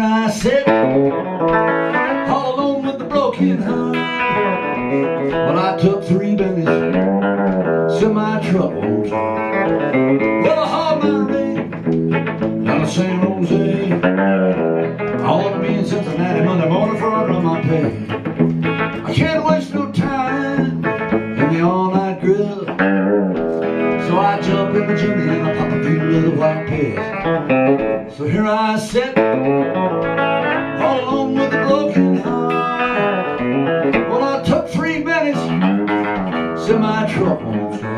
here I sit, all alone with the broken heart. Well, I took 3 bennies, semi-truck won't start. Well, I hauled my rig down to San Jose. I ought to be in Cincinnati Monday morning for I run my pay. I can't waste no time in the all-night grill, so I jump in the chimney and I pop a few little white pills. So here I sit, all alone with a broken heart. Well, I took 3 bennies, semi-truck won't start.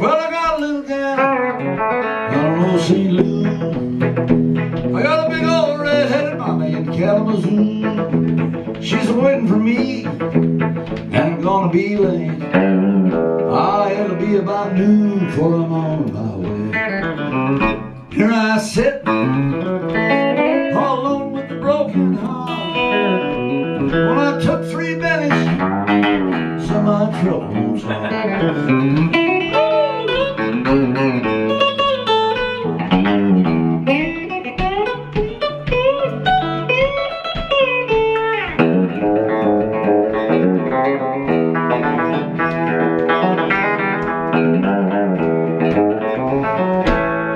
Well, I got a little gal, I don't know St. Louis. I got a big old red-headed mommy in Kalamazoo. She's waiting for me, and I'm gonna be late. It'll be about noon before I'm on my way. Here I sit, all alone with the broken heart. Well, I took 3 bennies, so my trouble won't start.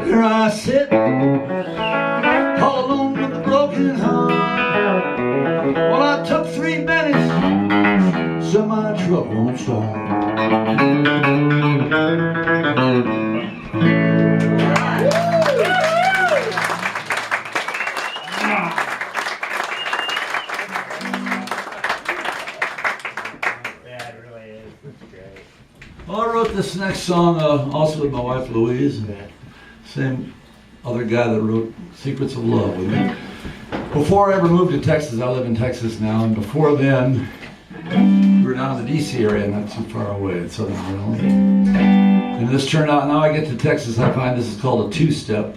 Here I sit, all alone with the broken heart. Well, I took 3 bennies, so my truck won't start. Yeah, it really is. That's great. Well, I wrote this next song also with my wife Louise, and same other guy that wrote Secrets of Love with me. Before I ever moved to Texas, I live in Texas now, and before then, we were down in the DC area, not too far away in Southern Maryland. And this turned out, now I get to Texas, I find this is called a 2-step.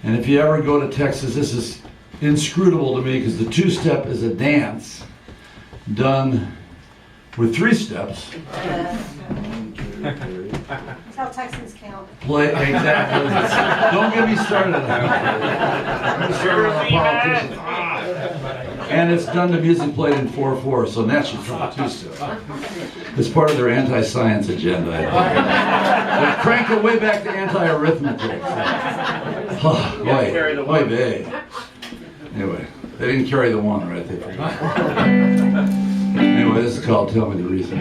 And if you ever go to Texas, this is inscrutable to me, because the 2-step is a dance done with 3 steps. That's how Texans count. Play exactly. Don't get me started on politicians. And it's done to music played in 4/4, so naturally from a 2-step. It's part of their anti-science agenda. They crank it way back to anti-arithmetic. Oh, boy, babe. Anyway, they didn't carry the 1, right? They forgot. Anyway, this is called Tell Me the Reason.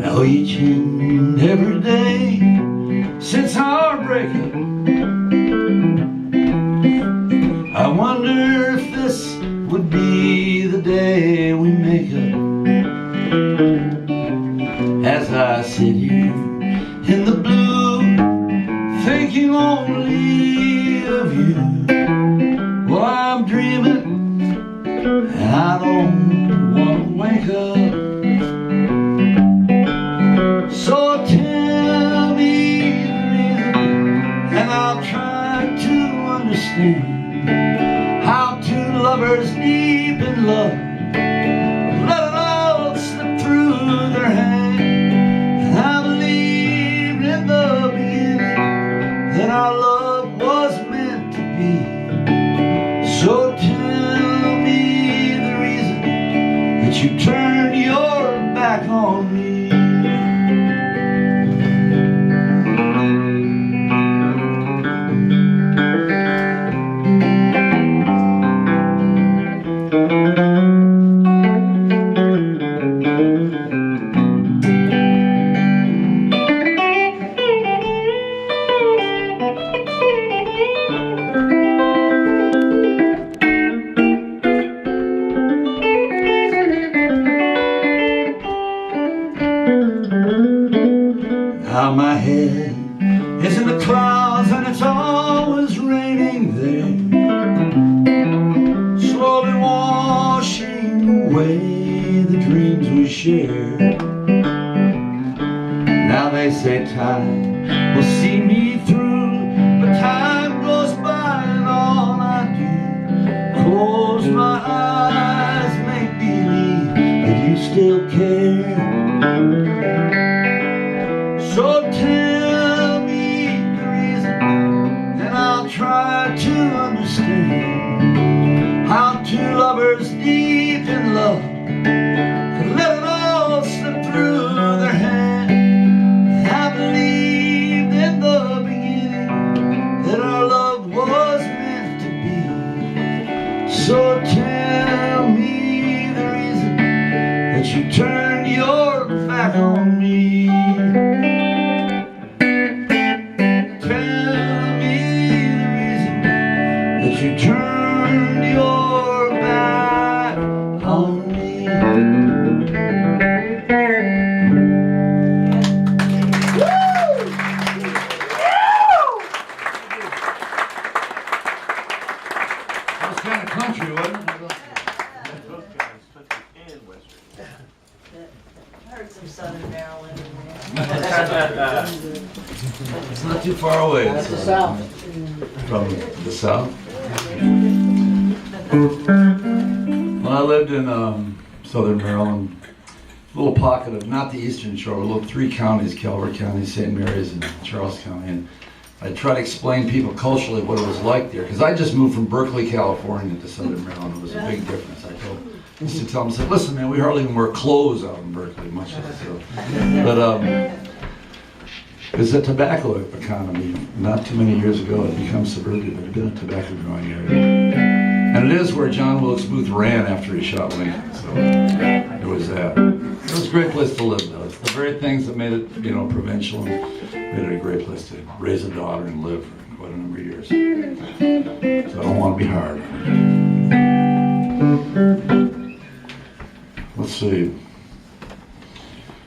Now each and every day since our breakup, I wonder if this would be the day we make up. As I sit here in the blue, thinking only of you. Well, I'm dreaming, and I don't want to wake up. So tell me the reason, and I'll try to understand how 2 lovers deep in love let it all slip through their hands. And I believed in the beginning that our love was meant to be. So tell me the reason that you turned your back on me. Now my head is in the clouds and it's always raining there. share. Now they say time will see me through, but time goes by and all I do, close my eyes, make believe that you still care. So tell me the reason, and I'll try to understand how two lovers deep in love could let it all slip through their hands. I believed in the beginning that our love was meant to be. So tell me the reason that you turned your back on me. You turned your back on me. That was kind of country, wasn't it? I heard some Southern Maryland in It's not too far away. That's the South. From the South? When I lived in Southern Maryland, a little pocket of, not the Eastern Shore, a little 3 counties, Calvert County, St. Mary's, and Charles County, and I try to explain people culturally what it was like there, because I just moved from Berkeley, California to Southern Maryland. It was a big difference. I used to tell them, I said, listen man, we hardly even wear clothes out in Berkeley, much less so. But it's a tobacco economy. Not too many years ago, it became suburban. It had been a tobacco growing area. And it is where John Wilkes Booth ran after he shot Lincoln. So it was that. It was a great place to live, though. It's the very things that made it, provincial and made it a great place to raise a daughter and live for quite a number of years. So I don't want to be hard. Let's see.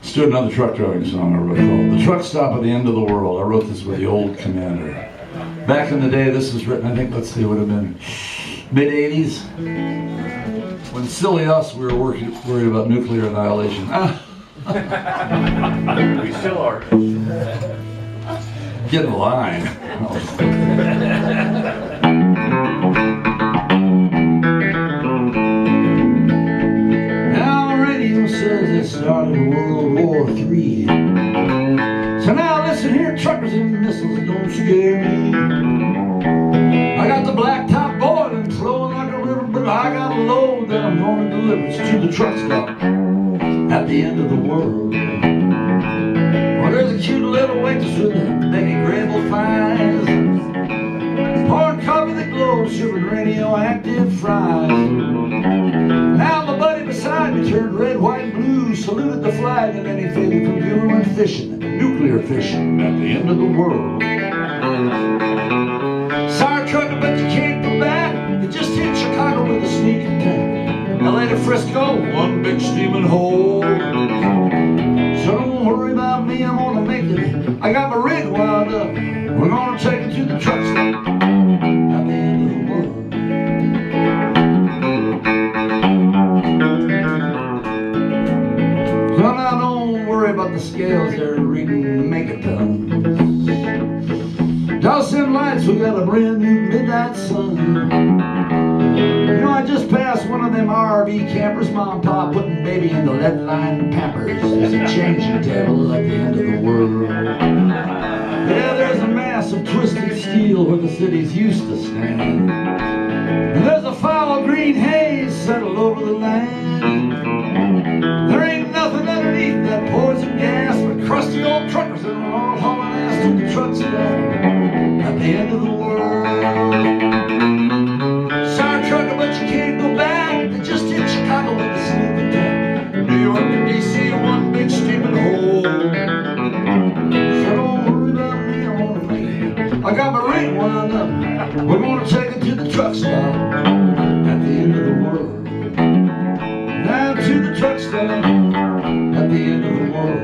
Let's do another truck driving song I wrote called The Truck Stop at the End of the World. I wrote this with the old commander. Back in the day, this was written, I think, let's see, it would have been mid-80s. When silly us, we were worried about nuclear annihilation. We still are. Get in line. Says it started World War III. So now listen here, truckers and missiles, don't scare me. I got the blacktop boiling, flowing like a river, but I got a load that I'm gonna deliver. It's to the truck stop at the end of the world. Well, there's a cute little waitress with Becky Grable fries, pouring coffee that glows, serving radioactive fries. Now my buddy beside me turned red, white, and blue, saluted the flag, and then he faded from view and went fishing, nuclear fishing at the end of the world. Sorry trucker, but you can't go back. You just hit Chicago with a sneak attack. LA to Frisco, one big steaming hole. So don't worry about me, I'm gonna make it. I got my rig wound up. We're gonna take it to the truck stop at the end of the world. So now don't worry about the scales, they're reading megatons. Douse them lights, we got a brand new midnight sun. I just passed one of them RV campers, mom and pop putting baby in the lead-lined Pampers. There's a changing table at the end of the world. Yeah, there's a mass of twisted steel where the cities used to stand. And there's a foul green haze settled over the land. There ain't nothing underneath that poison gas but crusty old truckers that are all hauling ass to the truck stop at the end of the world. Sorry trucker, but you can't go back. They just hit Chicago with the sneak attack. New York to D.C., one big steaming hole. So don't worry about me, I'm gonna make it. I got my ring wound up. We're gonna take it to the truck stop at the end of the world. Now to the truck stop at the end of the world.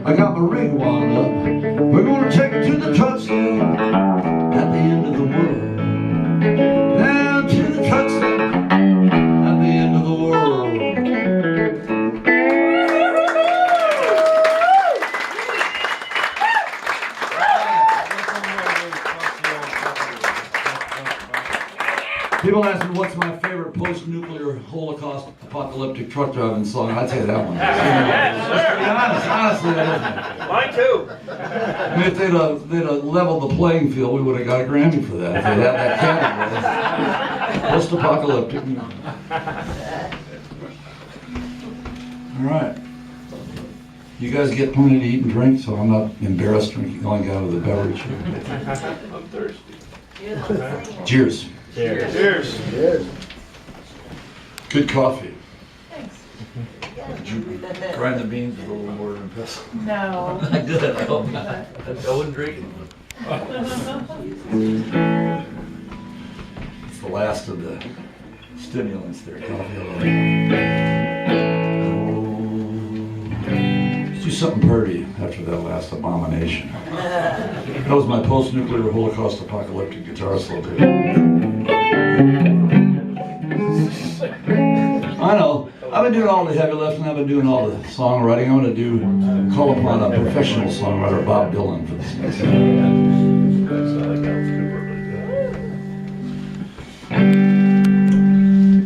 I got my rig wound up. We're gonna take it to the truck stop at the end of the world. Down to the truck stop at the end of the world. People ask me what's my favorite post-nuclear Holocaust apocalyptic truck driving song. I'd say that one. Just to be honest, honestly, that is Mine too. I mean, if they'd leveled the playing field, we would have got a Grammy for that. If they had that category. Post-apocalyptic. All right. You guys get plenty to eat and drink, so I'm not embarrassed drinking going out of the beverage. I'm thirsty. Cheers. Cheers. Cheers. Cheers. Good coffee. Thanks. Did you grind the beans with a little mortar and pestle? No. I did. I hope not. I wouldn't drink it. It's the last of the stimulants there, coffee. Let's do something pretty after that last abomination. That was my post-nuclear Holocaust apocalyptic guitar solo. I know. I've been doing all the heavy lifting. I've been doing all the songwriting. I'm going to call upon a professional songwriter, Bob Dylan, for this next one.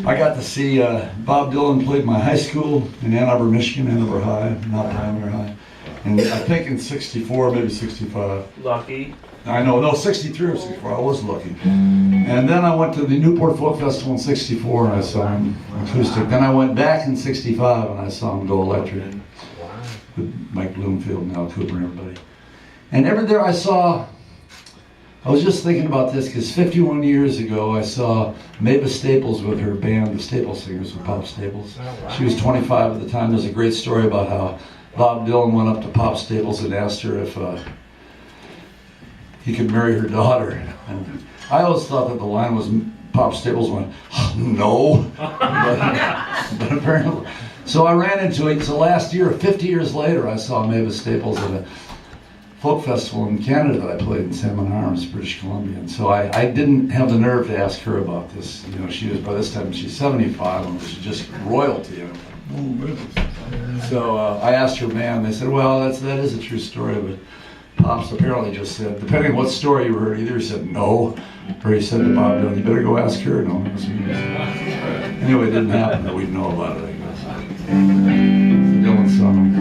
I got to see Bob Dylan played my high school in Ann Arbor, Michigan, Ann Arbor High, not Pioneer High. And I think in 64, maybe 65. Lucky. I know, no, 63 or 64, I was lucky. And then I went to the Newport Folk Festival in 64 and I saw him acoustic. Then I went back in 65 and I saw him go electric. With Mike Bloomfield and Al Cooper and everybody. And there I was just thinking about this because 51 years ago I saw Mavis Staples with her band, the Staples Singers with Pop Staples. She was 25 at the time. There's a great story about how Bob Dylan went up to Pop Staples and asked her if he could marry her daughter. And I always thought that the line was Pop Staples went, no. but apparently. So I ran into it. So last year, 50 years later, I saw Mavis Staples at a folk festival in Canada that I played in Salmon Arms, British Columbia. And so I didn't have the nerve to ask her about this. You know, she was, by this time, she's 75 and she's just royalty. You know. So I asked her band. They said, well, that is a true story, but Pops apparently just said, depending on what story you heard, either he said no, or he said to Bob Dylan, you better go ask her. No, it was me. Anyway, it didn't happen, but we'd know about it, I guess. Dylan song.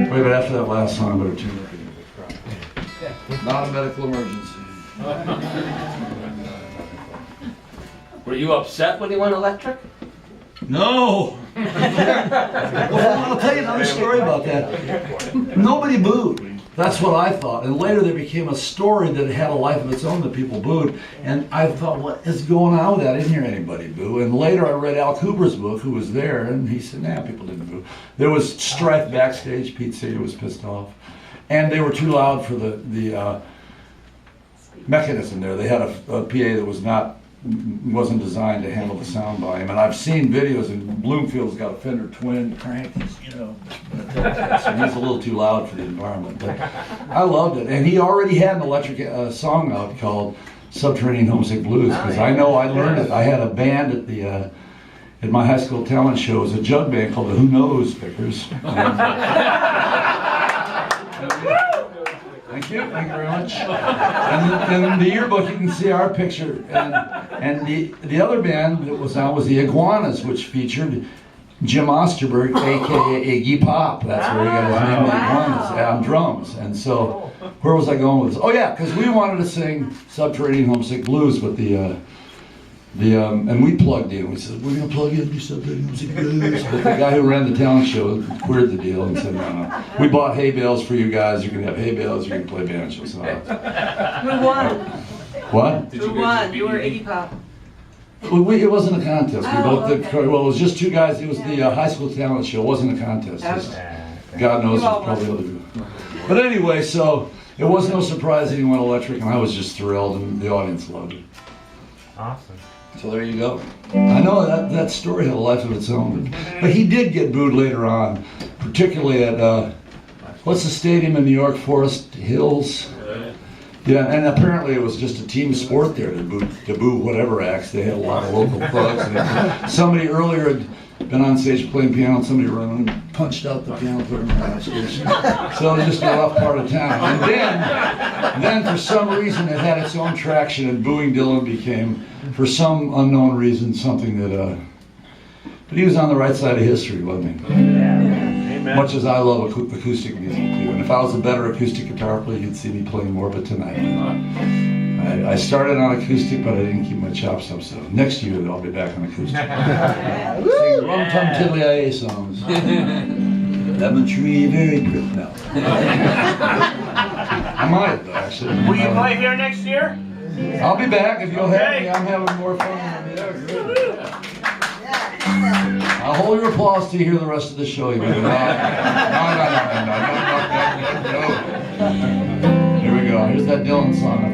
Wait, but after that last song, I better tune up. Not a medical emergency. Were you upset when he went electric? No! Well, I'll tell you another story about that. Nobody booed. That's what I thought. And later there became a story that had a life of its own that people booed. And I thought, what is going on with that? I didn't hear anybody boo. And later I read Al Cooper's book, who was there, and he said, nah, people didn't boo. There was strife backstage. Pete Seeger was pissed off. And they were too loud for the mechanism there. They had a PA that wasn't designed to handle the sound volume. And I've seen videos, and Bloomfield's got a Fender Twin crank, you know. So he's a little too loud for the environment. But I loved it. And he already had an electric song out called Subterranean Homesick Blues, because I know I learned it. I had a band at my high school talent show. It was a jug band called the Who Knows Pickers. Thank you very much. And in the yearbook you can see our picture. And the other band that was on was the Iguanas, which featured Jim Osterberg, aka Iggy Pop. That's where he got his name, the Iguanas, on drums. And so, where was I going with this? Oh yeah, because we wanted to sing Subterranean Homesick Blues, but and we plugged in. We said, we're going to plug in, do Subterranean Homesick Blues. But the guy who ran the talent show queered the deal and said, no. We bought hay bales for you guys. You can have hay bales, you can play banjo. So, Who won? what? Who won? You were Iggy Pop. It wasn't a contest. We both did, okay. well, it was just two guys. It was the high school talent show. It wasn't a contest. Just, God knows, it was probably other people. But anyway, so it was no surprise that he went electric, and I was just thrilled, and the audience loved it. Awesome. So there you go. I know that story had a life of its own, but he did get booed later on, particularly at what's the stadium in New York, Forest Hills? Yeah, and apparently it was just a team sport there to boo whatever acts. They had a lot of local thugs. And somebody earlier had been on stage playing piano, and somebody ran and punched out the piano player in the house. So it was just a rough part of town. And then for some reason it had its own traction, and booing Dylan became, for some unknown reason, something that. But he was on the right side of history, wasn't he? Amen. Much as I love acoustic music too. And if I was a better acoustic guitar player, you'd see me playing more. But tonight, I started on acoustic, but I didn't keep my chops up. So next year, I'll be back on acoustic. Sing Rum Tum Tiddly songs. Lemon tree, very grip now. I might actually. Will you play here next year? I'll be back if you'll have me. I'm having more fun. Yeah, great. I'll hold your applause till you hear the rest of the show. You no. Here we go. Here's that Dylan song I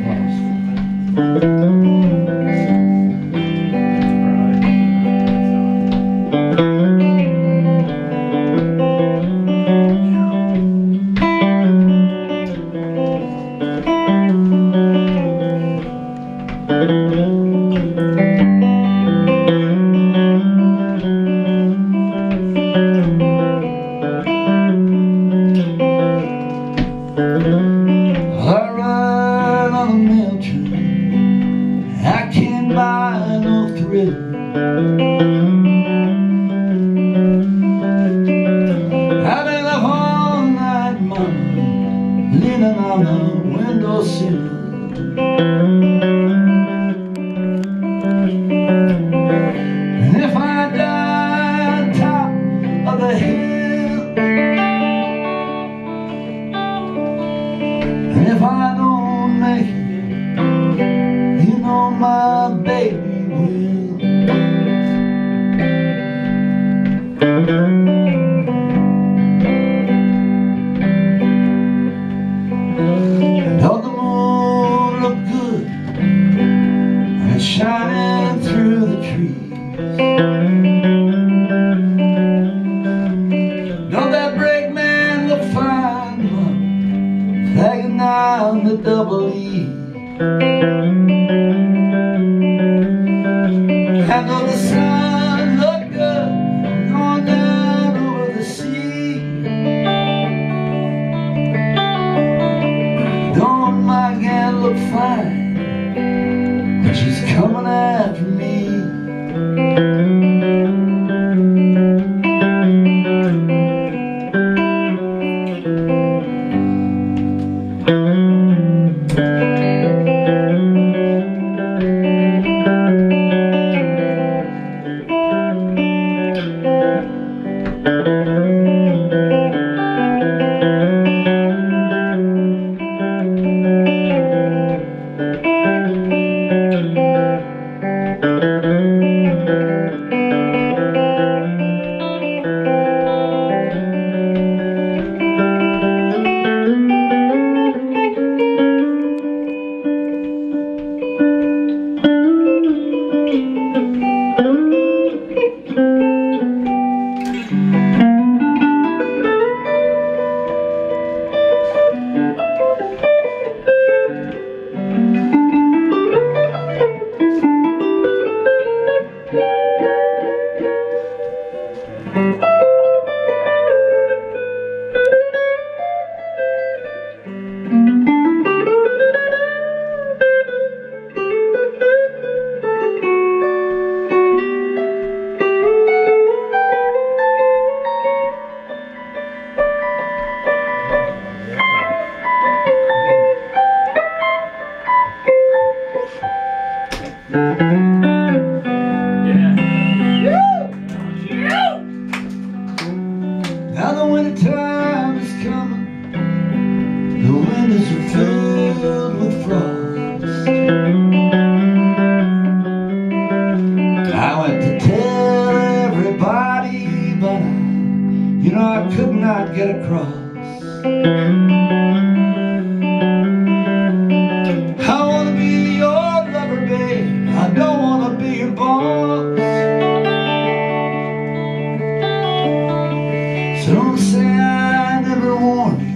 Don't say I never warned you.